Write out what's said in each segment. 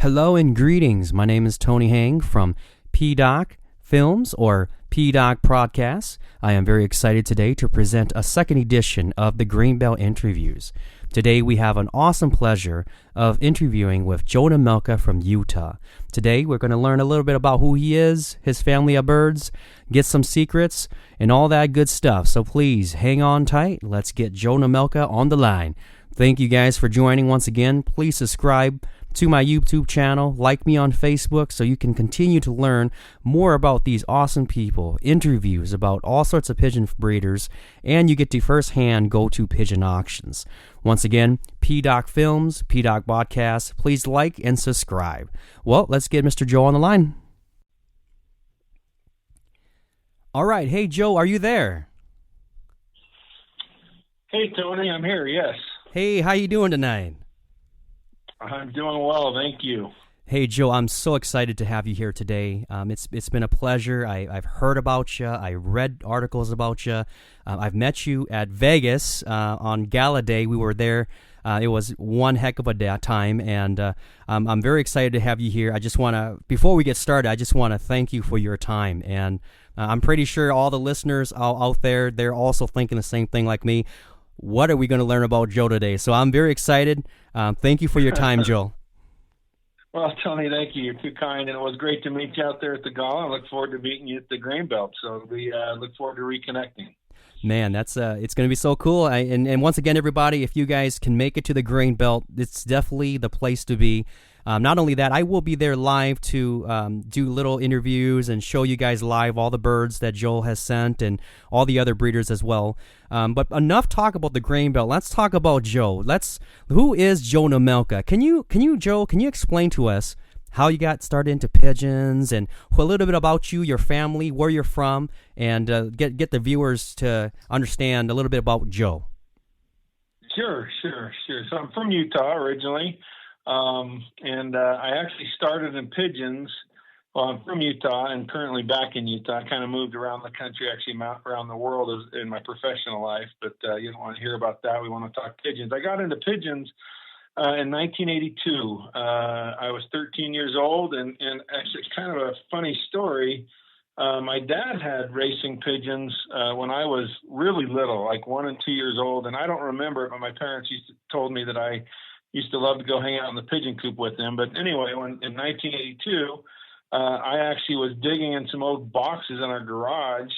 Hello and greetings. My name is Tony Hang from Pdoc Films or Pdoc Podcasts. I am very excited today to present a second edition of the Grainbelt interviews. Today we have an awesome pleasure of interviewing with Joe Nemelka from Utah. Today we're going to learn a little bit about who he is, his family of birds, get some secrets, and all that good stuff. So please hang on tight. Let's get Joe Nemelka on the line. Thank you guys for joining once again. Please subscribe to my YouTube channel, like me on Facebook so you can continue to learn more about these awesome people, interviews about all sorts of pigeon breeders, and you get to firsthand go to pigeon auctions. Once again, Pdoc Films, Pdoc Podcasts, please like and subscribe. Well, let's get Mr. Joe on the line. All right, hey Joe, are you there? Hey Tony, I'm here, yes. Hey, how you doing tonight? I'm doing well, thank you. Hey, Joe, I'm so excited to have you here today. It's been a pleasure. I've heard about you. I read articles about you. I've met you at Vegas on Gala Day. We were there. It was one heck of a time, and I'm very excited to have you here. I just want to, before we get started, I just want to thank you for your time. And I'm pretty sure all the listeners out there, they're also thinking the same thing like me. What are we going to learn about Joe today? So I'm very excited. Thank you for your time, Joe. Well, Tony, thank you. You're too kind, and it was great to meet you out there at the Gala. I look forward to meeting you at the Grainbelt, so we look forward to reconnecting. Man, that's it's going to be so cool. And once again, everybody, if you guys can make it to the Grainbelt, it's definitely the place to be. Not only that, I will be there live to do little interviews and show you guys live all the birds that Joel has sent and all the other breeders as well. But enough talk about the Grainbelt. Let's talk about Joe. Who is Joe Nemelka? Can you, Joe? Can you explain to us how you got started into pigeons and a little bit about you, your family, where you're from, and get the viewers to understand a little bit about Joe? Sure. So I'm from Utah originally. And I actually started in pigeons. Well, I'm from Utah and currently back in Utah. I kind of moved around the country, actually around the world in my professional life, but you don't want to hear about that. We want to talk pigeons. I got into pigeons in 1982. I was 13 years old, and actually it's kind of a funny story. My dad had racing pigeons when I was really little, like 1 and 2 years old, and I don't remember it, but my parents told me that I used to love to go hang out in the pigeon coop with them. But anyway, in 1982, I actually was digging in some old boxes in our garage,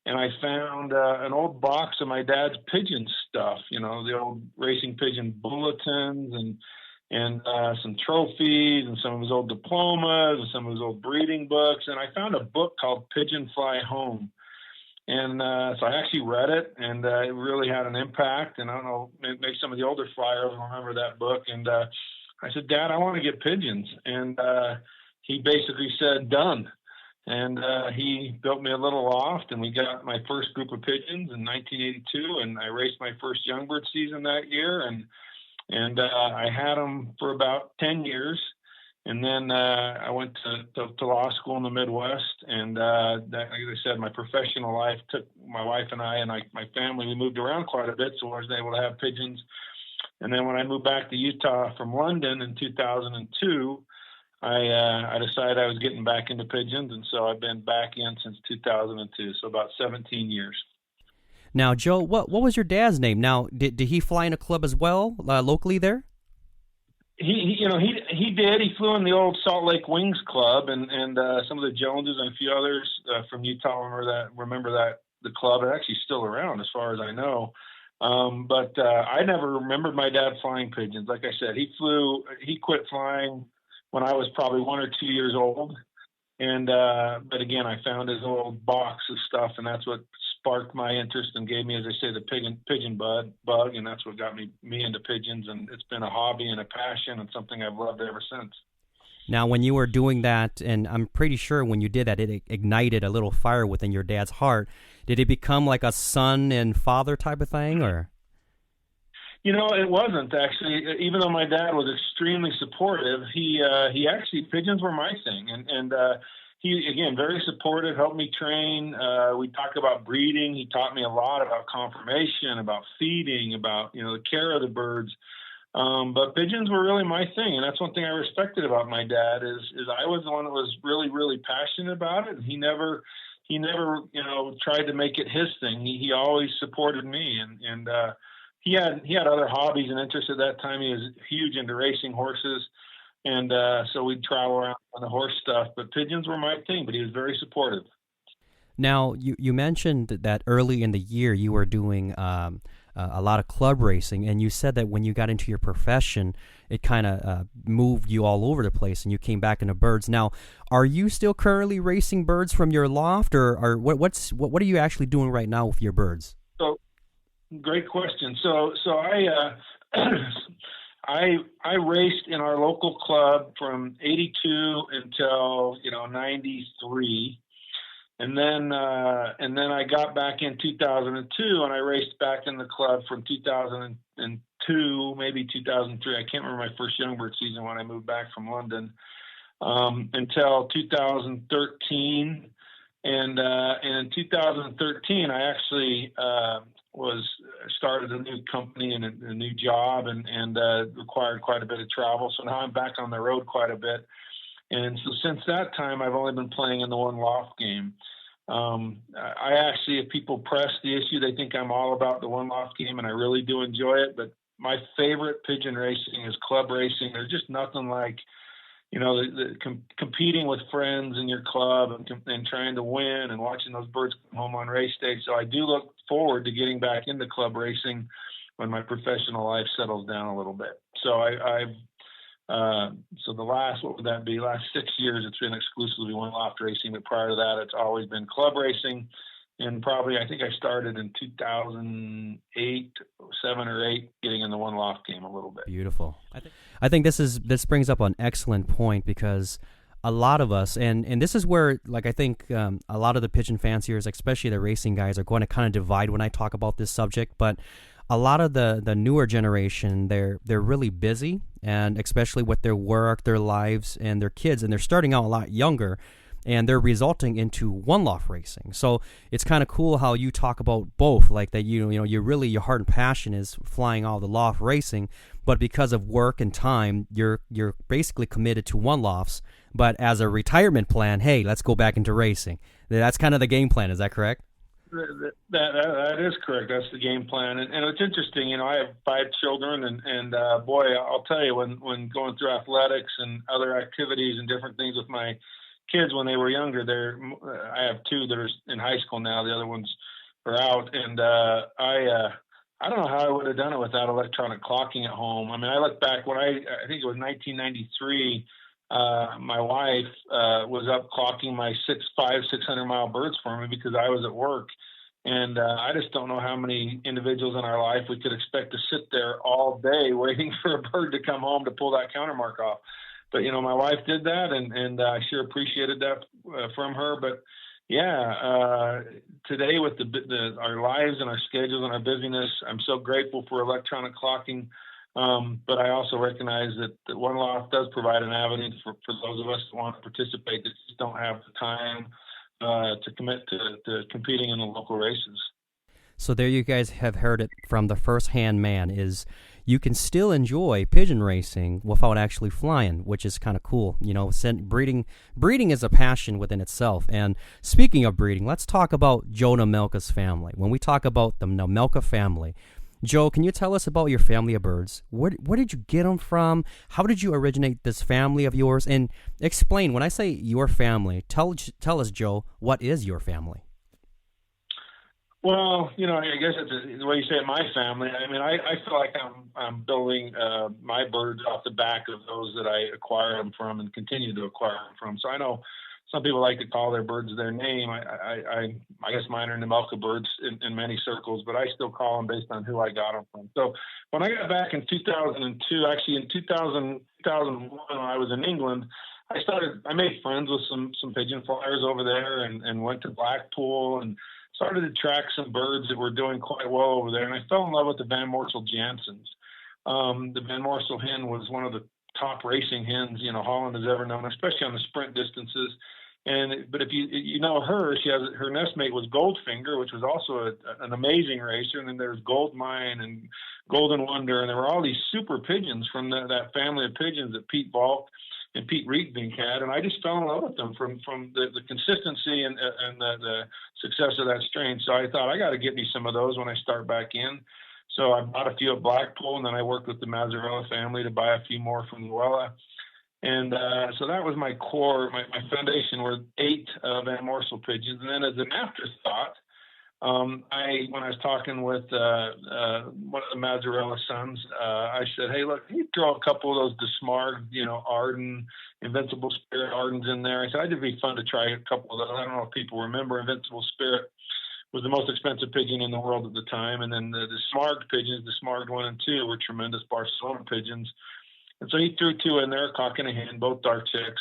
and I found an old box of my dad's pigeon stuff, the old racing pigeon bulletins and some trophies and some of his old diplomas and some of his old breeding books. And I found a book called Pigeon Fly Home. And so I actually read it, and it really had an impact. And I don't know, maybe some of the older flyers will remember that book. And I said, Dad, I want to get pigeons. And he basically said, done. And he built me a little loft, and we got my first group of pigeons in 1982. And I raced my first youngbird season that year. And I had them for about 10 years. And then I went to law school in the Midwest, and like I said, my professional life took my wife and I my family. We moved around quite a bit, so I wasn't able to have pigeons. And then when I moved back to Utah from London in 2002, I decided I was getting back into pigeons, and so I've been back in since 2002, so about 17 years. Now, Joe, what was your dad's name? Now, did he fly in a club as well, locally there? He did. He flew in the old Salt Lake Wings Club, and some of the Joneses and a few others from Utah remember that the club. It's actually still around as far as I know. But I never remembered my dad flying pigeons. Like I said, he quit flying when I was probably 1 or 2 years old. And but again, I found his old box of stuff, and that's what sparked my interest and gave me, as I say, the pigeon bug, and that's what got me into pigeons. And it's been a hobby and a passion and something I've loved ever since. Now, when you were doing that, and I'm pretty sure when you did that, it ignited a little fire within your dad's heart. Did it become like a son and father type of thing, or? It wasn't actually. Even though my dad was extremely supportive, he actually, pigeons were my thing, and he, again, very supportive, helped me train. We talked about breeding. He taught me a lot about conformation, about feeding, about, the care of the birds. But pigeons were really my thing, and that's one thing I respected about my dad is I was the one that was really, really passionate about it. And he never tried to make it his thing. He always supported me, and he had other hobbies and interests at that time. He was huge into racing horses, and so we'd travel around on the horse stuff. But pigeons were my thing. But he was very supportive. Now, you mentioned that early in the year you were doing a lot of club racing, and you said that when you got into your profession, it kind of moved you all over the place, and you came back into birds. Now, are you still currently racing birds from your loft, or what are you actually doing right now with your birds? So, great question. So I I raced in our local club from '82 until 93. And then I got back in 2002, and I raced back in the club from 2002, maybe 2003. I can't remember my first Youngbird season when I moved back from London, until 2013. And in 2013, I actually was started a new company and a new job, and required quite a bit of travel. So now I'm back on the road quite a bit. And so since that time, I've only been playing in the one loft game. I actually, if people press the issue, they think I'm all about the one loft game, and I really do enjoy it. But my favorite pigeon racing is club racing. There's just nothing like, competing with friends in your club and trying to win and watching those birds come home on race day. So I do look forward to getting back into club racing when my professional life settles down a little bit. So so the last 6 years, it's been exclusively one loft racing, but prior to that, it's always been club racing. And probably, I think I started in 2008, 7 or 8, getting in the one loft game a little bit. Beautiful. I think this brings up an excellent point, because a lot of us, and this is where, like, I think a lot of the pigeon fanciers, especially the racing guys, are going to kind of divide when I talk about this subject. But a lot of the newer generation, they're really busy, and especially with their work, their lives, and their kids, and they're starting out a lot younger, and they're resulting into one loft racing. So it's kind of cool how you talk about both, like that your heart and passion is flying all the loft racing, but because of work and time, you're basically committed to one lofts. But as a retirement plan, hey, let's go back into racing. That's kind of the game plan. Is that correct? That is correct. That's the game plan, and it's interesting. I have 5 children, and boy, I'll tell you, when going through athletics and other activities and different things with my kids when they were younger, I have 2 that are in high school now. The other ones are out, and I don't know how I would have done it without electronic clocking at home. I mean, I look back when I think it was 1993. My wife was up clocking my 600-mile birds for me because I was at work. And I just don't know how many individuals in our life we could expect to sit there all day waiting for a bird to come home to pull that counter mark off. But, my wife did that, and I sure appreciated that from her. But, yeah, today with our lives and our schedules and our busyness, I'm so grateful for electronic clocking. But I also recognize that one loft does provide an avenue for those of us that want to participate that just don't have the time to commit to competing in the local races. So there you guys have heard it from the first-hand man, is you can still enjoy pigeon racing without actually flying, which is kind of cool. Breeding is a passion within itself. And speaking of breeding, let's talk about Joe Nemelka's family. When we talk about the Nemelka family, Joe, can you tell us about your family of birds? Where did you get them from? How did you originate this family of yours? And explain, when I say your family, tell us, Joe, what is your family? Well, I guess it's the way you say it, my family. I mean, I feel like I'm building my birds off the back of those that I acquire them from and continue to acquire them from. So I know some people like to call their birds their name. I guess mine are Nemelka birds in many circles, but I still call them based on who I got them from. So when I got back in 2002, actually in 2001, when I was in England, I made friends with some pigeon flyers over there and went to Blackpool and started to track some birds that were doing quite well over there. And I fell in love with the Van Morsel Janssens. The Van Morsel hen was one of the top racing hens, Holland has ever known, especially on the sprint distances. But if you know her, her nestmate was Goldfinger, which was also an amazing racer. And then there's Goldmine and Golden Wonder, and there were all these super pigeons from that family of pigeons that Pete Volk and Pete Rietvink had, and I just fell in love with them from the consistency and the success of that strain. So I thought I got to get me some of those when I start back in. So I bought a few at Blackpool, and then I worked with the Mazzarella family to buy a few more from Luella. And so that was my core. My foundation were 8 Van Morsel pigeons. And then as an afterthought, when I was talking with one of the Mazzarella sons, I said, hey, look, can you throw a couple of those DeSmarg, Arden, Invincible Spirit Ardens in there? I said, it'd be fun to try a couple of those. I don't know if people remember Invincible Spirit was the most expensive pigeon in the world at the time. And then the DeSmarg pigeons, DeSmarg 1 and 2, were tremendous Barcelona pigeons. And so he threw 2 in there, a cock and a hen, both dark chicks.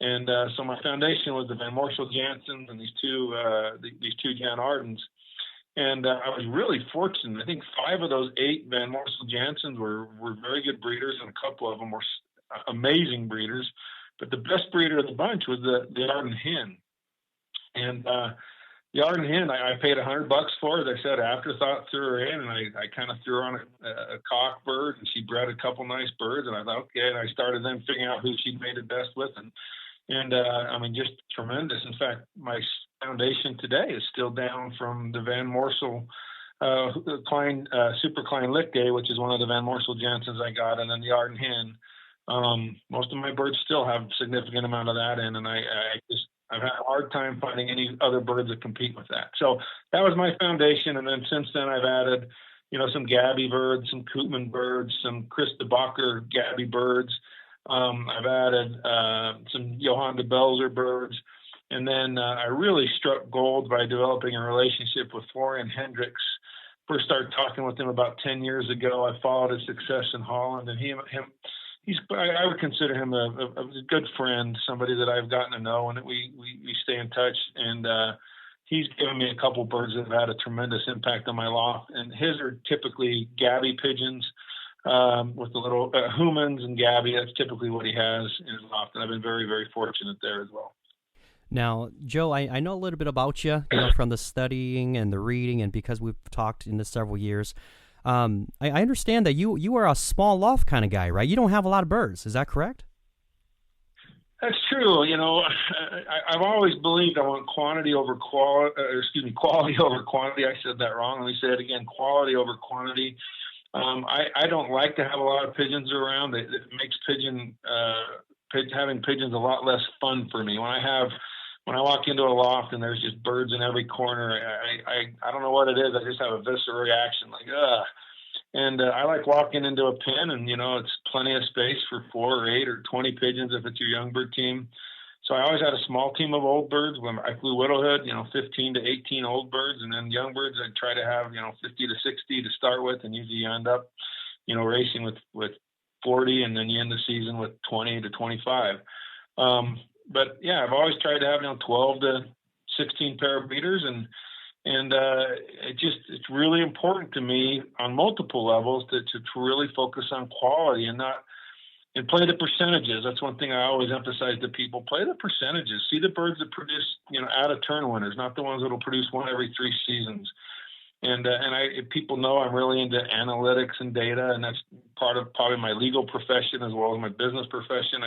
And so my foundation was the Van Morsel Jansons and these two Jan Ardens. And I was really fortunate. I think 5 of those 8 Van Morsel Jansons were very good breeders, and a couple of them were amazing breeders. But the best breeder of the bunch was the Arden hen. And the Arden hen, I paid $100 for. As I said, afterthought, threw her in, and I kind of threw her on a cock bird, and she bred a couple nice birds. And I thought, okay. And I started then figuring out who she made it best with, and I mean, just tremendous. In fact, my foundation today is still down from the Van Morsel Super Klein Lickday, which is one of the Van Morsel Jansons I got, and then the Arden hen. Most of my birds still have a significant amount of that in, and I've had a hard time finding any other birds that compete with that. So that was my foundation. And then since then I've added, some Gabby birds, some Koopman birds, some Chris de Bacher Gabby birds. I've added some Johann de Belzer birds. And then I really struck gold by developing a relationship with Florian Hendricks. First started talking with him about 10 years ago. I followed his success in Holland, and I would consider him a good friend, somebody that I've gotten to know, and we stay in touch. And he's given me a couple birds that have had a tremendous impact on my loft. And his are typically Gabby pigeons with the little humans and Gabby. That's typically what he has in his loft, and I've been very, very fortunate there as well. Now, Joe, I know a little bit about you, from the studying and the reading, and because we've talked in this several years. I understand that you are a small loft kind of guy, right? You don't have a lot of birds. Is that correct? That's true. I've always believed I want quality over quality. Quality over quantity. I said that wrong. Let me say it again: quality over quantity. I don't like to have a lot of pigeons around. It makes having pigeons a lot less fun for me. When I walk into a loft and there's just birds in every corner, I don't know what it is. I just have a visceral reaction, like, ugh. And I like walking into a pen, and, it's plenty of space for 4 or 8 or 20 pigeons if it's your young bird team. So I always had a small team of old birds. When I flew widowhood, 15 to 18 old birds, and then young birds I'd try to have, 50 to 60 to start with, and usually you end up, racing with 40, and then you end the season with 20 to 25. But yeah, I've always tried to have 12 to 16 pair of breeders, and it's really important to me on multiple levels to really focus on quality and play the percentages. That's one thing I always emphasize to people: play the percentages. See the birds that produce out of turn winners, not the ones that'll produce one every 3 seasons. And people know I'm really into analytics and data, and that's part of probably my legal profession as well as my business profession.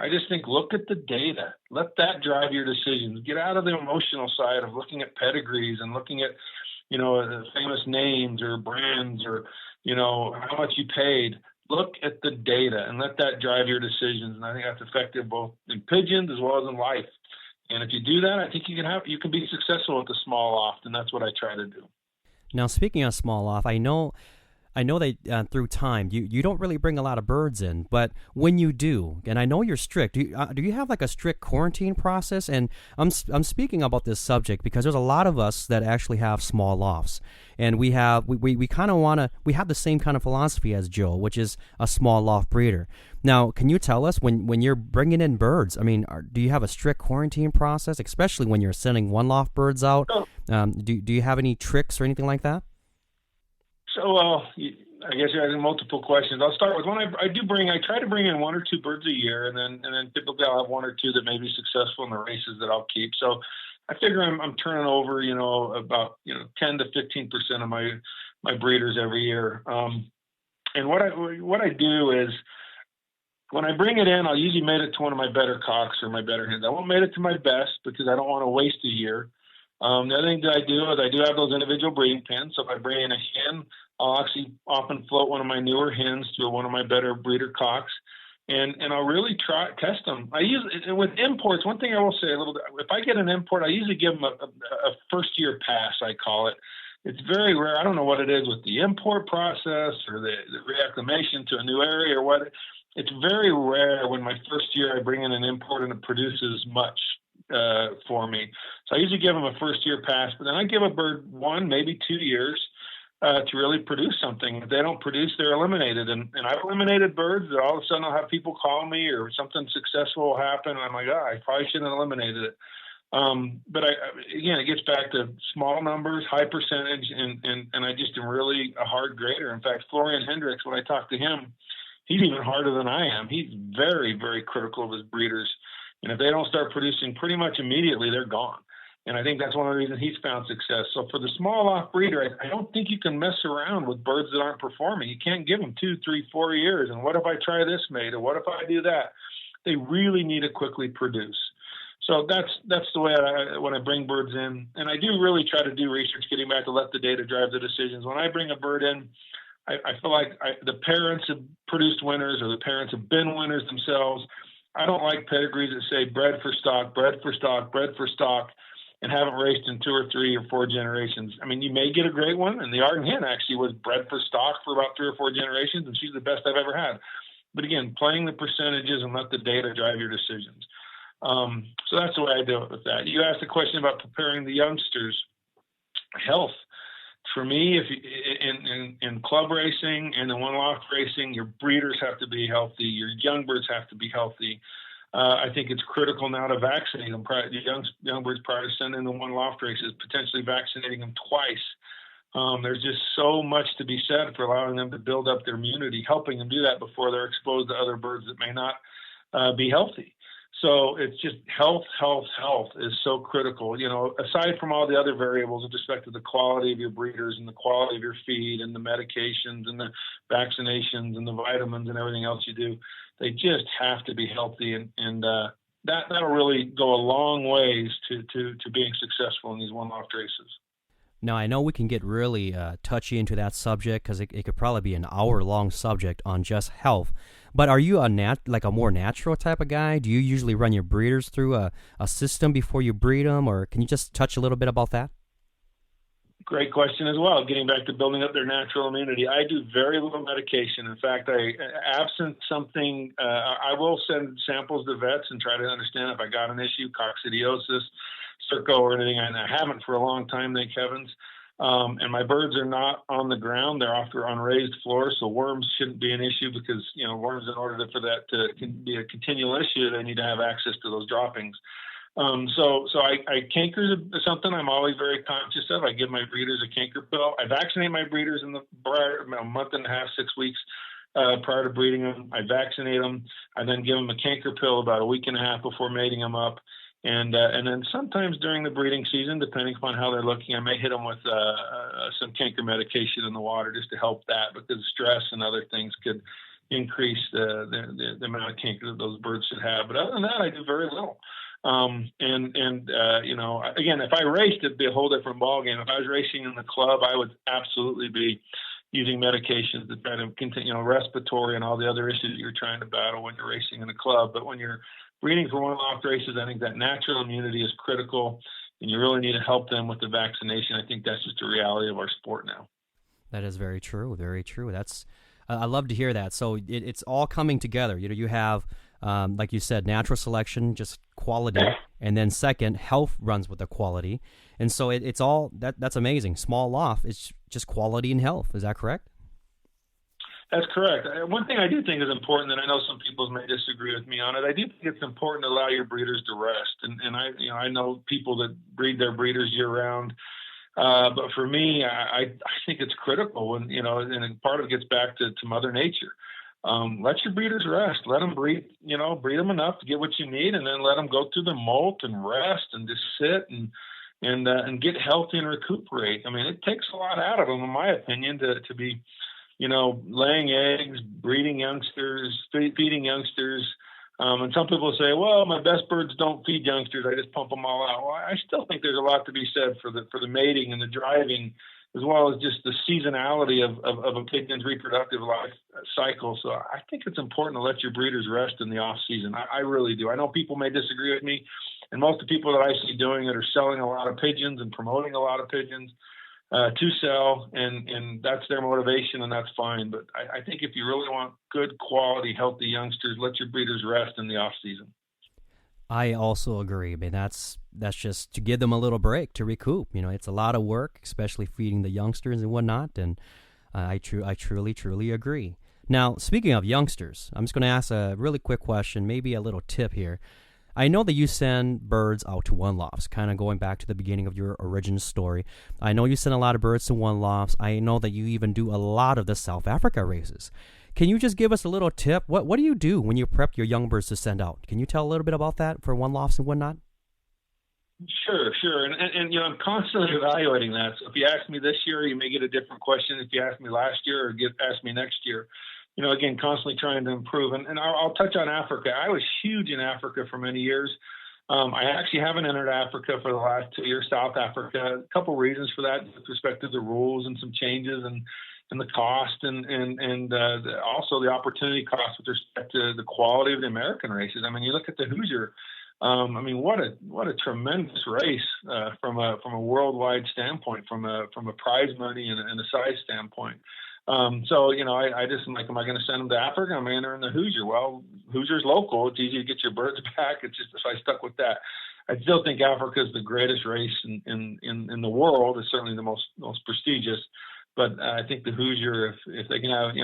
I just think, look at the data. Let that drive your decisions. Get out of the emotional side of looking at pedigrees and looking at, famous names or brands or, how much you paid. Look at the data and let that drive your decisions. And I think that's effective both in pigeons as well as in life. And if you do that, I think you can be successful with the small loft, and that's what I try to do. Now, speaking of small loft, I know that through time you don't really bring a lot of birds in, but when you do, and I know you're strict, do you have like a strict quarantine process? And I'm speaking about this subject because there's a lot of us that actually have small lofts, and we kind of we have the same kind of philosophy as Joe, which is a small loft breeder. Now, can you tell us when you're bringing in birds? I mean, do you have a strict quarantine process, especially when you're sending one loft birds out? Do you have any tricks or anything like that? So, I guess you're asking multiple questions. I'll start with one. I try to bring in one or two birds a year, and then typically I'll have one or two that may be successful in the races that I'll keep. So I figure I'm turning over, about 10 to 15% of my breeders every year. And what I do is when I bring it in, I'll usually mate it to one of my better cocks or my better hens. I won't mate it to my best because I don't want to waste a year. The other thing that I do is I do have those individual breeding pens. So if I bring in a hen, I'll actually often float one of my newer hens to one of my better breeder cocks, and I'll really test them. With imports, one thing I will say a little bit, if I get an import, I usually give them a first year pass, I call it. It's very rare. I don't know what it is with the import process or the reacclimation to a new area or what. It's very rare when my first year I bring in an import and it produces much for me. So I usually give them a first year pass, but then I give a bird 1, maybe 2 years to really produce something. If they don't produce, they're eliminated. And I've eliminated birds that all of a sudden I'll have people call me or something successful will happen. And I'm like, I probably shouldn't have eliminated it. But again, it gets back to small numbers, high percentage, and I just am really a hard grader. In fact, Florian Hendricks, when I talk to him, he's even harder than I am. He's very, very critical of his breeders. And if they don't start producing pretty much immediately, they're gone. And I think that's one of the reasons he's found success. So for the small off breeder, I don't think you can mess around with birds that aren't performing. You can't give them 2, 3, 4 years. And what if I try this mate? Or what if I do that? They really need to quickly produce. So that's the way when I bring birds in. And I do really try to do research, getting back to let the data drive the decisions. When I bring a bird in, I feel like the parents have produced winners or the parents have been winners themselves. I don't like pedigrees that say bred for stock, bred for stock, bred for stock, and haven't raced in 2 or 3 or 4 generations. I mean, you may get a great one, and the Arden hen actually was bred for stock for about 3 or 4 generations, and she's the best I've ever had. But again, playing the percentages and let the data drive your decisions. So that's the way I do it with that. You asked a question about preparing the youngsters. Health. For me, if in club racing and in one-loft racing, your breeders have to be healthy. Your young birds have to be healthy. I think it's critical now to vaccinate them. The young birds prior to sending them one-loft races, potentially vaccinating them twice. There's just so much to be said for allowing them to build up their immunity, helping them do that before they're exposed to other birds that may not be healthy. So it's just health is so critical. Aside from all the other variables with respect to the quality of your breeders and the quality of your feed and the medications and the vaccinations and the vitamins and everything else you do, they just have to be healthy. And that'll really go a long ways to being successful in these one-off races. Now, I know we can get really touchy into that subject because it could probably be an hour-long subject on just health. But are you a more natural type of guy? Do you usually run your breeders through a system before you breed them, or can you just touch a little bit about that? Great question as well. Getting back to building up their natural immunity, I do very little medication. In fact, absent something, I will send samples to vets and try to understand if I got an issue, coccidiosis, circo, or anything. And I haven't for a long time, thank heavens. And my birds are not on the ground. They're on raised floors, so worms shouldn't be an issue because, worms, in order for that to be a continual issue, they need to have access to those droppings. So cankers is something I'm always very conscious of. I give my breeders a canker pill. I vaccinate my breeders in a month and a half, 6 weeks prior to breeding them. I vaccinate them. I then give them a canker pill about a week and a half before mating them up. And then sometimes during the breeding season, depending upon how they're looking, I may hit them with some canker medication in the water just to help that, because stress and other things could increase the amount of canker that those birds should have. But other than that, I do very little. Again, if I raced, it'd be a whole different ballgame. If I was racing in the club, I would absolutely be using medications to try to continue, respiratory and all the other issues you're trying to battle when you're racing in a club. But when you're breeding for one-off races, I think that natural immunity is critical, and you really need to help them with the vaccination. I think that's just a reality of our sport now. That is very true. Very true. I love to hear that. So it's all coming together. You have, like you said, natural selection, just quality, and then second, health runs with the quality. And so it's all that's amazing. Small loft, it's just quality and health. Is that correct? That's correct. One thing I do think is important, and I know some people may disagree with me on it, I do think it's important to allow your breeders to rest. And I know people that breed their breeders year round. But for me, I think it's critical when, and part of it gets back to Mother Nature. Let your breeders rest. Let them breed, breed them enough to get what you need, and then let them go through the molt and rest and just sit and get healthy and recuperate. I mean, it takes a lot out of them, in my opinion, to be, laying eggs, breeding youngsters, feeding youngsters. And some people say, well, my best birds don't feed youngsters. I just pump them all out. Well, I still think there's a lot to be said for the mating and the driving, as well as just the seasonality of a pigeon's reproductive life cycle. So I think it's important to let your breeders rest in the off season. I really do. I know people may disagree with me, and most of the people that I see doing it are selling a lot of pigeons and promoting a lot of pigeons to sell, and that's their motivation, and that's fine. But I think if you really want good quality, healthy youngsters, let your breeders rest in the off season. I also agree. I mean, that's just to give them a little break to recoup. It's a lot of work, especially feeding the youngsters and whatnot. And I truly agree. Now, speaking of youngsters, I'm just going to ask a really quick question, maybe a little tip here. I know that you send birds out to one lofts, kind of going back to the beginning of your origin story. I know you send a lot of birds to one lofts. I know that you even do a lot of the South Africa races. Can you just give us a little tip? What do you do when you prep your young birds to send out? Can you tell a little bit about that for one lofts and whatnot? Sure. And I'm constantly evaluating that. So if you ask me this year, you may get a different question. If you ask me last year or ask me next year, again, constantly trying to improve. And I'll touch on Africa. I was huge in Africa for many years. I actually haven't entered Africa for the last 2 years, South Africa. A couple reasons for that with respect to the rules and some changes and the cost and also the opportunity cost with respect to the quality of the American races. I mean, you look at the Hoosier. What a tremendous race from a worldwide standpoint, from a prize money and a size standpoint. I just am like, am I going to send them to Africa? I'm entering the Hoosier. Well, Hoosier's local. It's easy to get your birds back. It's just, so I stuck with that. I still think Africa is the greatest race in the world. It's certainly the most prestigious. But I think the Hoosier, if they can have,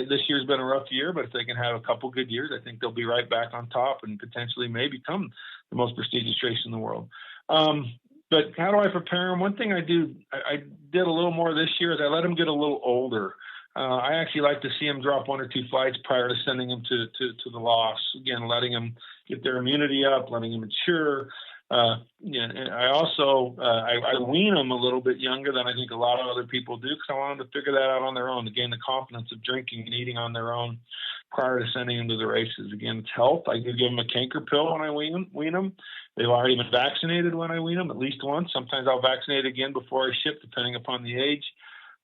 this year's been a rough year, but if they can have a couple good years, I think they'll be right back on top and potentially may become the most prestigious race in the world. But how do I prepare them? One thing I did a little more this year is I let them get a little older. I actually like to see them drop 1 or 2 flights prior to sending them to the lofts. Again, letting them get their immunity up, letting them mature. I also I wean them a little bit younger than I think a lot of other people do, because I want them to figure that out on their own, to gain the confidence of drinking and eating on their own prior to sending them to the races. Again, it's health. I give them a canker pill when I wean them. They've already been vaccinated when I wean them, at least once. Sometimes I'll vaccinate again before I ship, depending upon the age.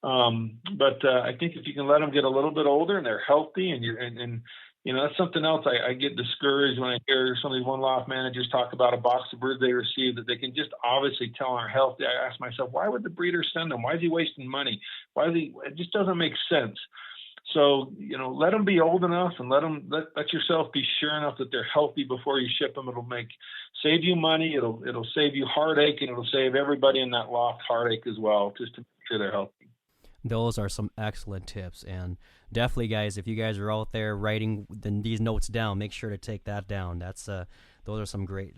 But I think if you can let them get a little bit older and they're healthy, and that's something else. I get discouraged when I hear some of these one loft managers talk about a box of birds they receive that they can just obviously tell aren't healthy. I ask myself, why would the breeder send them? Why is he wasting money? It just doesn't make sense. So, let them be old enough and let yourself be sure enough that they're healthy before you ship them. It'll save you money. It'll save you heartache, and it'll save everybody in that loft heartache as well, just to make sure they're healthy. Those are some excellent tips, and definitely, guys, if you guys are out there writing these notes down, make sure to take that down. Those are some great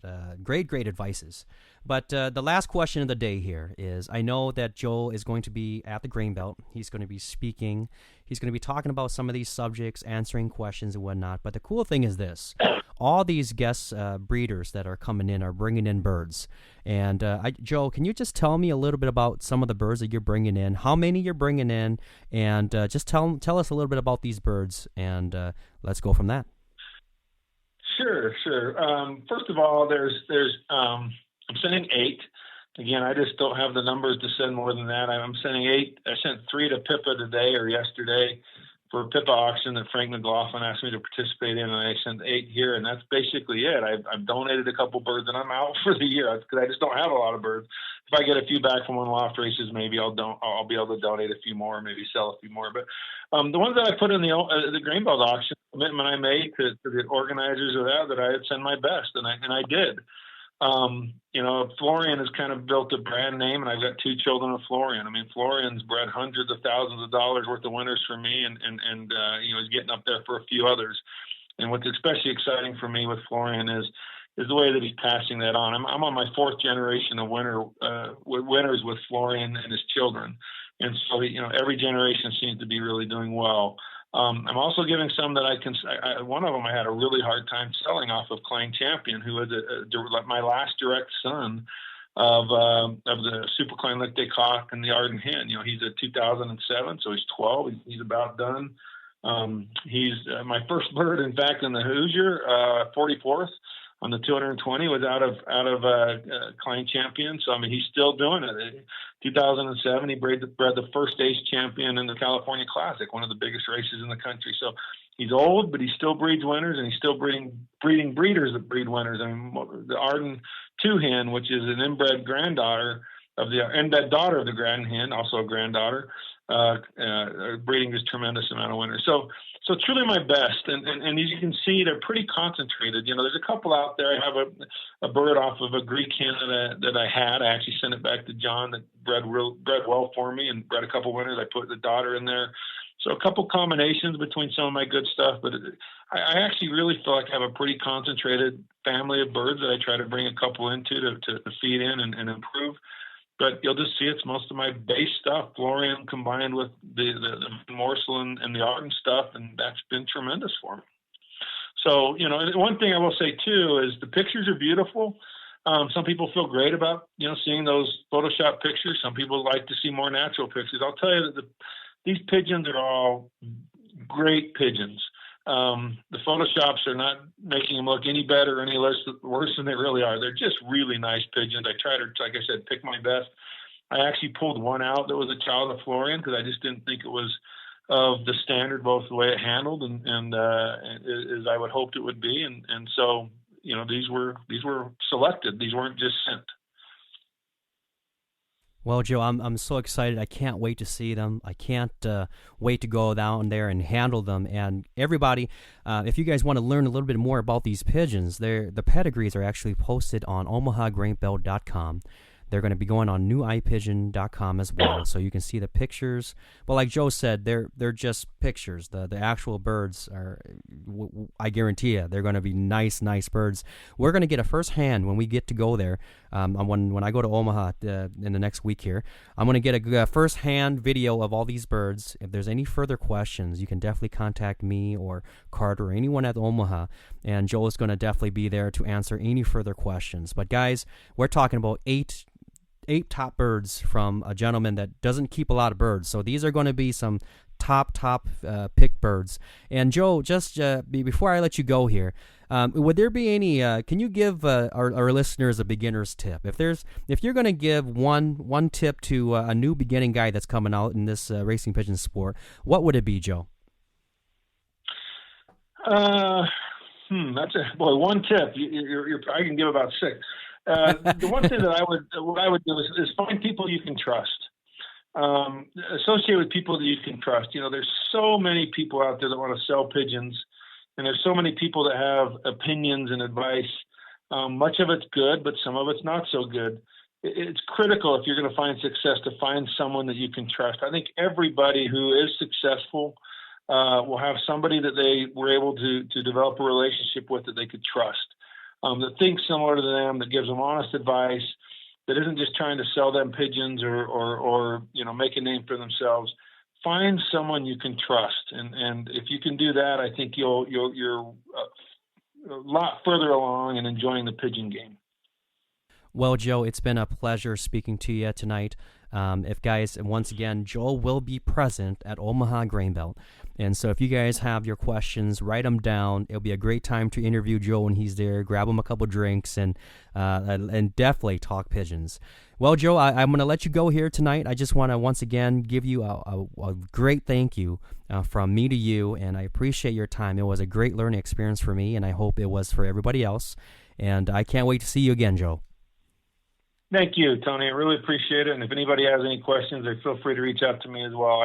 advices. But the last question of the day here is, I know that Joe is going to be at the Grainbelt. He's going to be speaking. He's going to be talking about some of these subjects, answering questions and whatnot. But the cool thing is this. All these guest breeders that are coming in are bringing in birds. And Joe, can you just tell me a little bit about some of the birds that you're bringing in, how many you're bringing in, and just tell us a little bit about these birds, and let's go from that. Sure. First of all, I'm sending 8. Again, I just don't have the numbers to send more than that. I'm sending 8. I sent 3 to Pippa today or yesterday for a Pippa auction that Frank McLaughlin asked me to participate in, and I sent 8 here, and that's basically it. I've donated a couple birds, and I'm out for the year because I just don't have a lot of birds. If I get a few back from one loft races, maybe I'll be able to donate a few more, maybe sell a few more. But the ones that I put in the Grainbelt auction, commitment I made to the organizers of that I'd send my best, and I did. Florian has kind of built a brand name, and I've got 2 children of Florian. I mean, Florian's bred hundreds of thousands of dollars worth of winners for me, and he's getting up there for a few others. And what's especially exciting for me with Florian is is the way that he's passing that on. I'm on my fourth generation of winners with Florian and his children, and so every generation seems to be really doing well. I'm also giving some that one of them I had a really hard time selling off of Klein Champion, who was my last direct son of the Super Klein Lichte Cock and the Arden Hen. He's a 2007, so he's 12. He's about done. He's my first bird, in fact, in the Hoosier, 44th on the 220 was out of Klein Champion. So he's still doing it. 2007, he bred the first ace champion in the California Classic, one of the biggest races in the country. So he's old, but he still breeds winners, and he's still breeding breeders that breed winners. The Arden 2 Hen, which is an inbred daughter of the Grand Hen, also a granddaughter, breeding this tremendous amount of winners. So truly my best, and as you can see, they're pretty concentrated. There's a couple out there. I have a bird off of a Greek hen that I had. I actually sent it back to John that bred well for me and bred a couple winners. I put the daughter in there. So a couple combinations between some of my good stuff, but I actually really feel like I have a pretty concentrated family of birds that I try to bring a couple into to feed in and improve. But you'll just see it's most of my base stuff, Florian combined with the morsel and the Arden stuff, and that's been tremendous for me. So, one thing I will say too is the pictures are beautiful. Some people feel great about, seeing those Photoshop pictures. Some people like to see more natural pictures. I'll tell you that these pigeons are all great pigeons. The Photoshops are not making them look any better or any worse than they really are. They're just really nice pigeons. I try to, like I said, pick my best. I actually pulled one out that was a child of Florian because I just didn't think it was of the standard, both the way it handled and as I would hoped it would be. And so, these were selected. These weren't just sent. Well, Joe, I'm so excited. I can't wait to see them. I can't wait to go down there and handle them. And everybody, if you guys want to learn a little bit more about these pigeons, the pedigrees are actually posted on omahagrainbelt.com. They're going to be going on newipigeon.com as well, so you can see the pictures. But like Joe said, they're just pictures. The actual birds are, I guarantee you, they're going to be nice birds. We're going to get a first hand when we get to go there. When I go to Omaha in the next week here, I'm going to get a first hand video of all these birds. If there's any further questions, you can definitely contact me or Carter or anyone at Omaha, and Joe is going to definitely be there to answer any further questions. But guys, we're talking about eight top birds from a gentleman that doesn't keep a lot of birds. So these are going to be some top picked birds. And Joe, just before I let you go here, would there be any? Can you give our listeners a beginner's tip? If you're going to give one tip to a new beginning guy that's coming out in this racing pigeon sport, what would it be, Joe? That's one tip. I can give about 6. The one thing that I would do is find people you can trust. Associate with people that you can trust. There's so many people out there that want to sell pigeons, and there's so many people that have opinions and advice. Much of it's good, but some of it's not so good. It's critical if you're going to find success to find someone that you can trust. I think everybody who is successful will have somebody that they were able to develop a relationship with that they could trust. That thinks similar to them, that gives them honest advice, that isn't just trying to sell them pigeons or make a name for themselves. Find someone you can trust, and if you can do that, I think you're a lot further along in enjoying the pigeon game. Well, Joe, it's been a pleasure speaking to you tonight. Once again, Joel will be present at Omaha Grainbelt. And so if you guys have your questions, write them down. It'll be a great time to interview Joe when he's there, grab him a couple drinks, and definitely talk pigeons. Well, Joe, I'm going to let you go here tonight. I just want to once again give you a great thank you from me to you, and I appreciate your time. It was a great learning experience for me, and I hope it was for everybody else. And I can't wait to see you again, Joe. Thank you, Tony. I really appreciate it. And if anybody has any questions, feel free to reach out to me as well.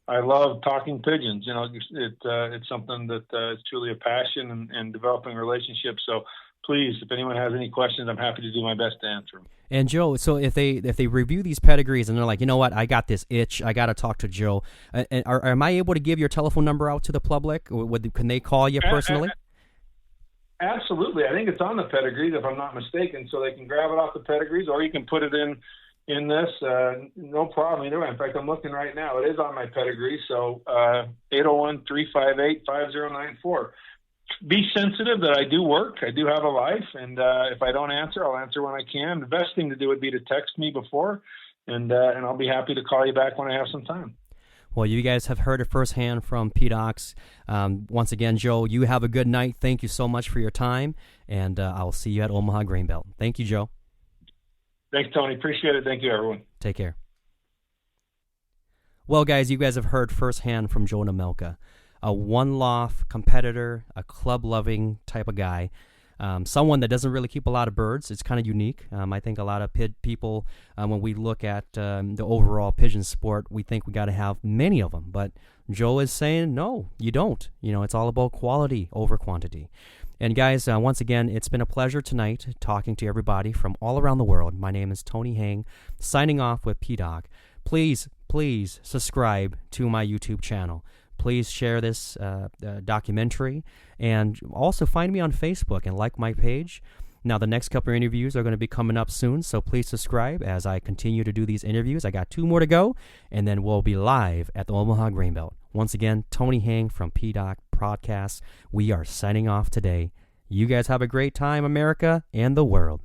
I love talking pigeons. It's something that is truly a passion and developing relationships. So please, if anyone has any questions, I'm happy to do my best to answer them. And Joe, so if they review these pedigrees and they're like, you know what, I got this itch, I got to talk to Joe. Am I able to give your telephone number out to the public? Can they call you personally? Absolutely. I think it's on the pedigrees, if I'm not mistaken, so they can grab it off the pedigrees, or you can put it in this. No problem either way. In fact, I'm looking right now. It is on my pedigree, so 801-358-5094. Be sensitive that I do work. I do have a life, and if I don't answer, I'll answer when I can. The best thing to do would be to text me before, and I'll be happy to call you back when I have some time. Well, you guys have heard it firsthand from Pdoc. Once again, Joe, you have a good night. Thank you so much for your time, and I'll see you at Omaha Grainbelt. Thank you, Joe. Thanks, Tony. Appreciate it. Thank you, everyone. Take care. Well, guys, you guys have heard firsthand from Joe Nemelka, a one-loft competitor, a club-loving type of guy, someone that doesn't really keep a lot of birds. It's kind of unique. I think a lot of people, when we look at the overall pigeon sport, we think we got to have many of them. But Joe is saying, no, you don't. It's all about quality over quantity. And guys, once again, it's been a pleasure tonight talking to everybody from all around the world. My name is Tony Hang, signing off with Pdoc. Please subscribe to my YouTube channel. Please share this documentary, and also find me on Facebook and like my page. Now, the next couple of interviews are going to be coming up soon, so please subscribe as I continue to do these interviews. I got 2 more to go, and then we'll be live at the Omaha Grainbelt. Once again, Tony Hang from Pdoc Podcast. We are signing off today. You guys have a great time, America and the world.